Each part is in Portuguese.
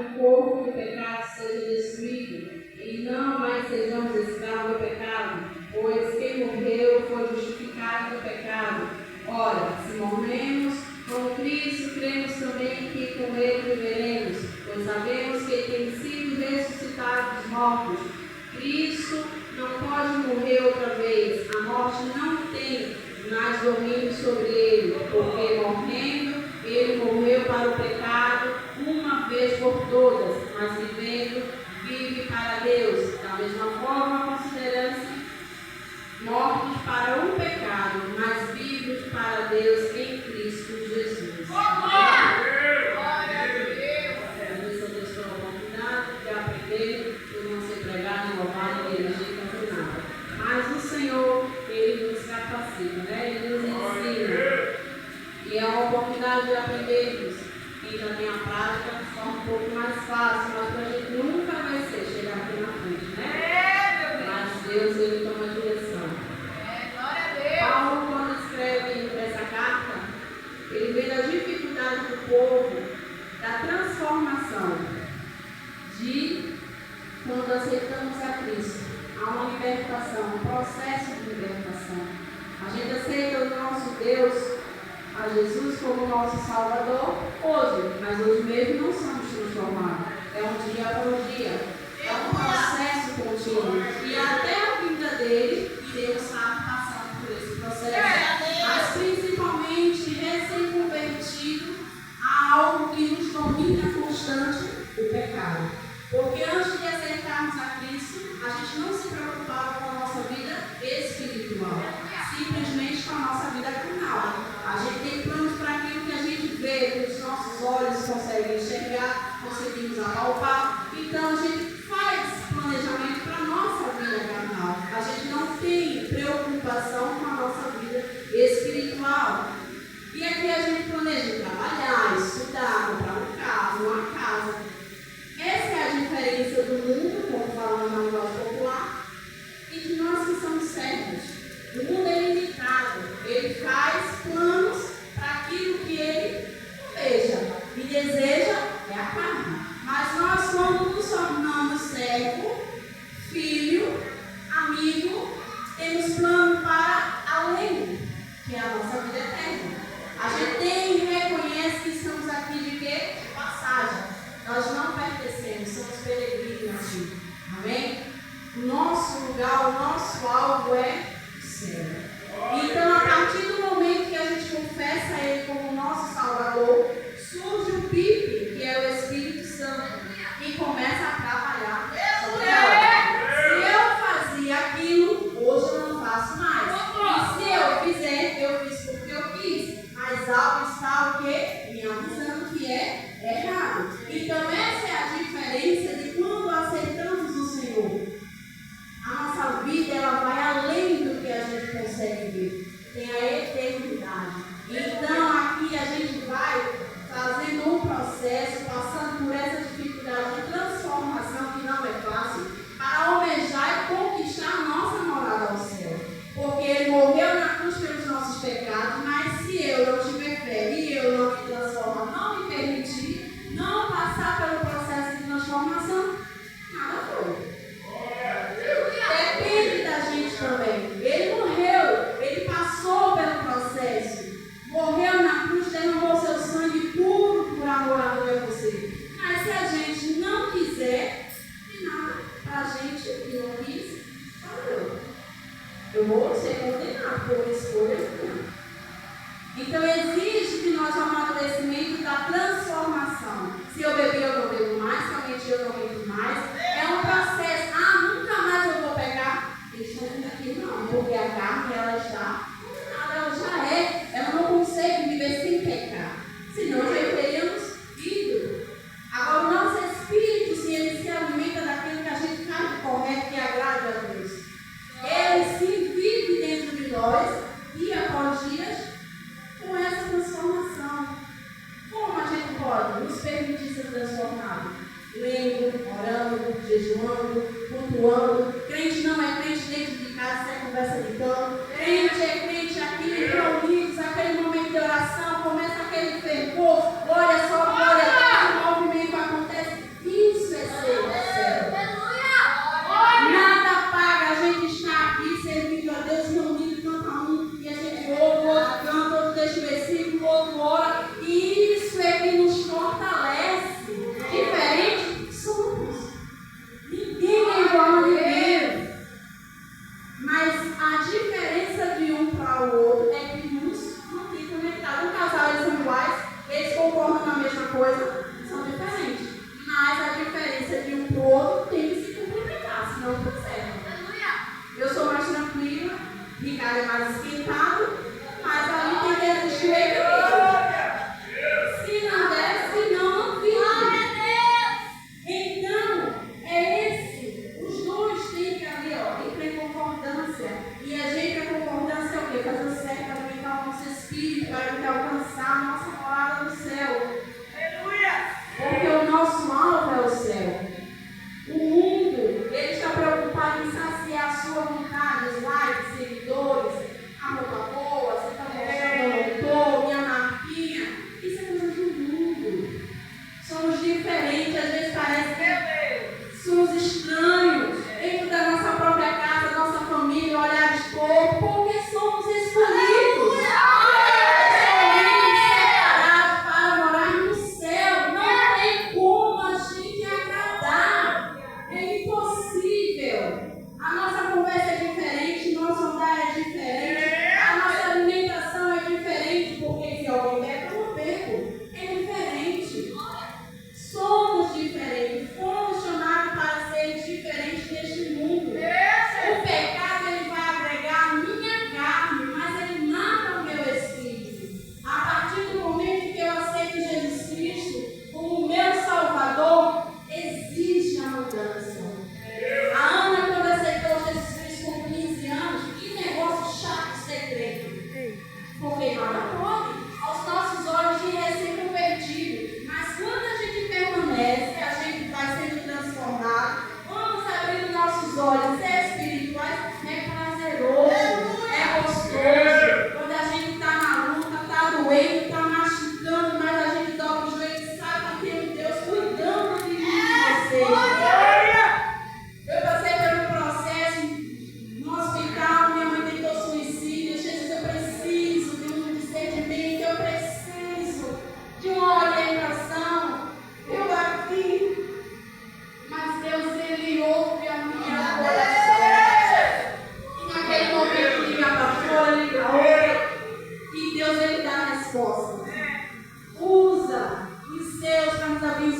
o corpo do pecado seja destruído, e não mais sejamos escravos do pecado, pois quem morreu foi justificado do pecado. Ora, se morremos com Cristo, cremos também que com Ele viveremos, pois sabemos que tem sido ressuscitado dos mortos. Cristo não pode morrer outra vez, a morte não tem mais domínio sobre ele, porque morrendo, ele morreu para o pecado uma vez por todas, mas vivendo, vive para Deus. Da mesma forma, considerando-se mortos para o pecado, mas vivos para Deus em Cristo Jesus. Mas o Senhor, Ele nos capacita, né? Ele nos ensina. E é uma oportunidade de aprendermos. Quem já tem a prática, torna um pouco mais fácil, mas para a gente nunca vai ser chegar aqui na frente, né? Mas Deus, Ele toma a direção. Paulo, quando escreve essa carta, ele vê da dificuldade do povo, da transformação, de quando aceitamos a Cristo. Há uma libertação, um processo de libertação. A gente aceita o nosso Deus, a Jesus como nosso Salvador hoje, mas hoje mesmo não somos transformados. É um dia por dia. É um processo contínuo. E até a vinda dele, iremos estar passando por esse processo. Mas principalmente recém-convertido a algo que nos domina constante, o pecado. Porque antes de aceitarmos a Cristo, a gente não se preocupava com a nossa vida espiritual, simplesmente com a nossa vida carnal. A gente tem planos para aquilo que a gente vê, que os nossos olhos conseguem enxergar, conseguimos apalpar. Então a gente faz planejamento para a nossa vida carnal. A gente não tem preocupação com a nossa vida espiritual. E aqui a gente planeja trabalhar, estudar, comprar um carro, uma casa. Essa é a diferença do mundo, como falamos na linguagem popular, e de nós que somos servos. O mundo é limitado, ele faz planos para aquilo que ele deseja. E deseja é a carne. Mas nós, como nos tornamos servo, filho, amigo, temos plano para além, que é a nossa vida eterna. A gente tem e reconhece que estamos aqui de quê? De passagem. Nós não pertencemos, somos peregrinos aqui. Amém? O nosso lugar, o nosso alvo é o céu. Então, a partir do momento que a gente confessa Ele como nosso Salvador, surge o PIP, que é o Espírito Santo, e começa a trabalhar sobre ela. Se eu fazia aquilo, hoje eu não faço mais. E se eu fizer, eu fiz porque eu quis. Mas algo está o quê? Me avisando que é errado. Então essa é a diferença de quando aceitamos o Senhor. A nossa vida ela vai além do que a gente consegue ver. Tem a eternidade. Então aqui a gente vai fazendo um processo, passando por essa dificuldade de transformação que não é fácil, para almejar e conquistar a nossa morada ao céu. Porque Ele morreu na cruz pelos nossos pecados, mas se eu não tiver fé e eu não me transformar, não me permitir, não passar pelo processo de transformação, nada foi. Depende da gente também. Ele morreu, ele passou pelo processo, morreu na cruz, derramou seu sangue puro por amor a você. Mas se a gente não quiser, tem nada pra gente que não quis, valeu. Eu vou ser condenado por escolha minha. Então exige de nós o amadurecimento da transformação. Se eu bebi, eu não bebo mais. Se eu menti, eu não minto mais. É um processo. Nunca mais eu vou pegar. Deixa eu aqui não, porque a carne ela está condenada, ela já é. Ela não consegue viver sem pecar. Senão já teríamos ido. Agora o nosso espírito, se ele se alimenta daquilo que a gente faz de correto, que agrada a Deus, ele sim vive dentro de nós, dia após dia, com essa transformação. Como a gente pode nos permitir ser transformado? Lendo, orando, jejuando, cultuando. Crente não é crente dentro de casa, sem conversa de canto. Crente é crente aqui, reunidos, aquele momento de oração, começa aquele fervor, glória só, glória a Deus, o movimento acontece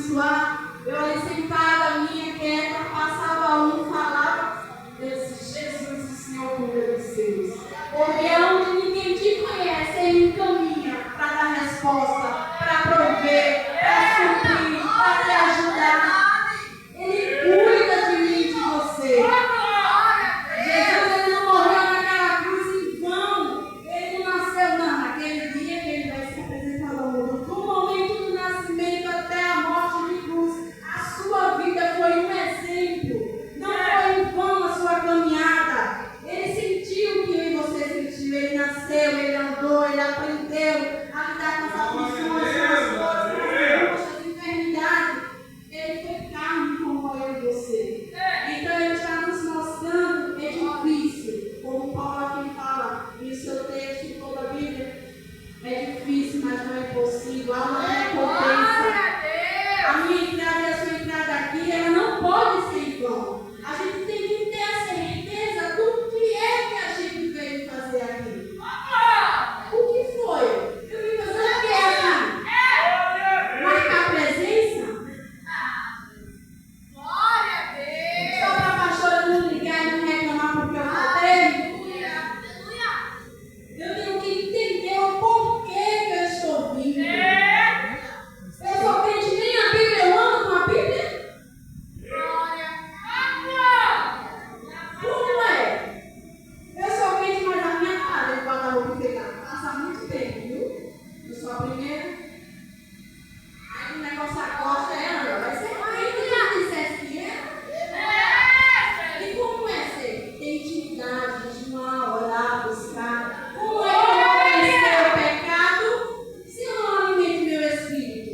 abençoar. Eu ali sentada, minha quieta, passava um, falava. Eu disse, Jesus, o Senhor cuida dos seus. Porque onde ninguém te conhece, Ele encaminha para dar resposta, para prover, para suprir, para te ajudar. Ele cuida de mim e de você. Jesus, Ele não morreu naquela cruz em vão. Ele não nasceu, não. Naquele dia que Ele vai se apresentar ao mundo. Do momento do nascimento até a morte de cruz, a sua vida foi um exemplo. Não foi em vão a sua caminhada. Ele sentiu o que você sentiu. Ele nasceu, ele andou, ele aprendeu a lidar com as aflições, com as dores, com as enfermidades. Ele foi carne como eu e você. Então ele está nos mostrando que é difícil. Como Paulo aqui fala, e o seu texto em toda a Bíblia, é difícil, mas não é impossível. Há uma recompensa. A minha entrada e a sua entrada aqui, ela não pode ser em vão. A gente tem que ter a certeza do que é que a gente veio fazer aqui. O que foi? Eu vim fazer o que aqui? Marcar presença? Só para a pastora não ligar e não reclamar porque eu faltei? Eu tenho que entender o porquê que eu estou vindo. Eu sou crente, nem a Bíblia eu ando com a Bíblia? Como é? Eu sou crente, mas a minha cara de guarda-roupa pegada passa há muito tempo, viu? Eu sou a primeira. Aí o negócio acosta, vai ser crente, já dissesse que e como é ser? Ter intimidade, jejuar, orar, buscar. Como é que eu vou vencer o pecado se eu não alimento meu espírito?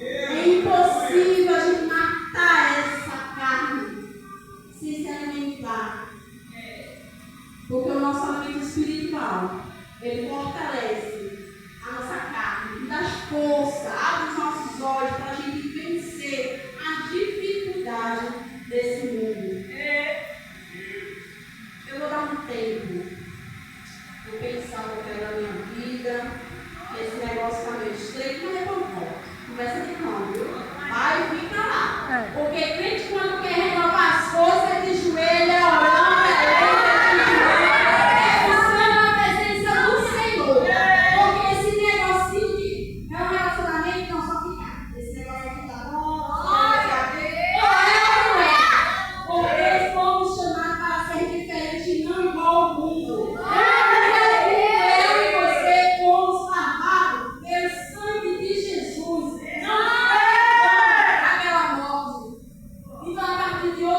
É impossível a gente matar essa carne sem se alimentar. Porque o nosso alimento espiritual, ele fortalece a nossa carne, dá força, abre os nossos olhos para a gente vencer a dificuldade desse mundo. Eu vou dar um tempo. Vou pensar um pouquinho na minha vida. Esse negócio está meio estreito, mas depois eu volto. Conversa de não, viu? Vai e fica lá. Porque crente, quando quer renovar as coisas, é de joelho, é orando, é buscando a presença do Senhor. Porque esse negocinho de é um relacionamento, não só ficar. Esse negócio aqui tá bom, porque fomos chamados para ser diferente, não igual ao mundo. Eu e você fomos lavados pelo sangue de Jesus. Não aquela morte. Então, a partir de hoje,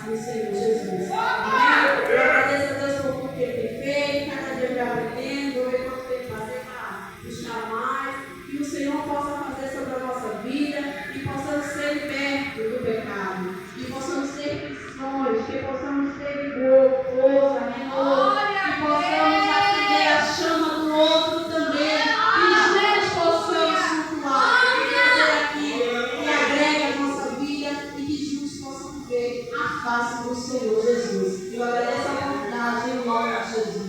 do Senhor Jesus. Amém? Eu agradeço a Deus por tudo que Ele tem feito, cada dia eu aprendendo, vou ver quanto tem que fazer para buscar mais, que o Senhor possa fazer sobre a nossa vida e possamos ser libertos do pecado, e possamos ter prisões, que possamos ter vigor, força, renovo, que possamos acender a chama do outro também, que juntos possamos flutuar e fazer aquilo que agrega a nossa vida e que juntos possamos ver a face do Senhor Jesus. Eu agradeço a oportunidade em nome de Jesus.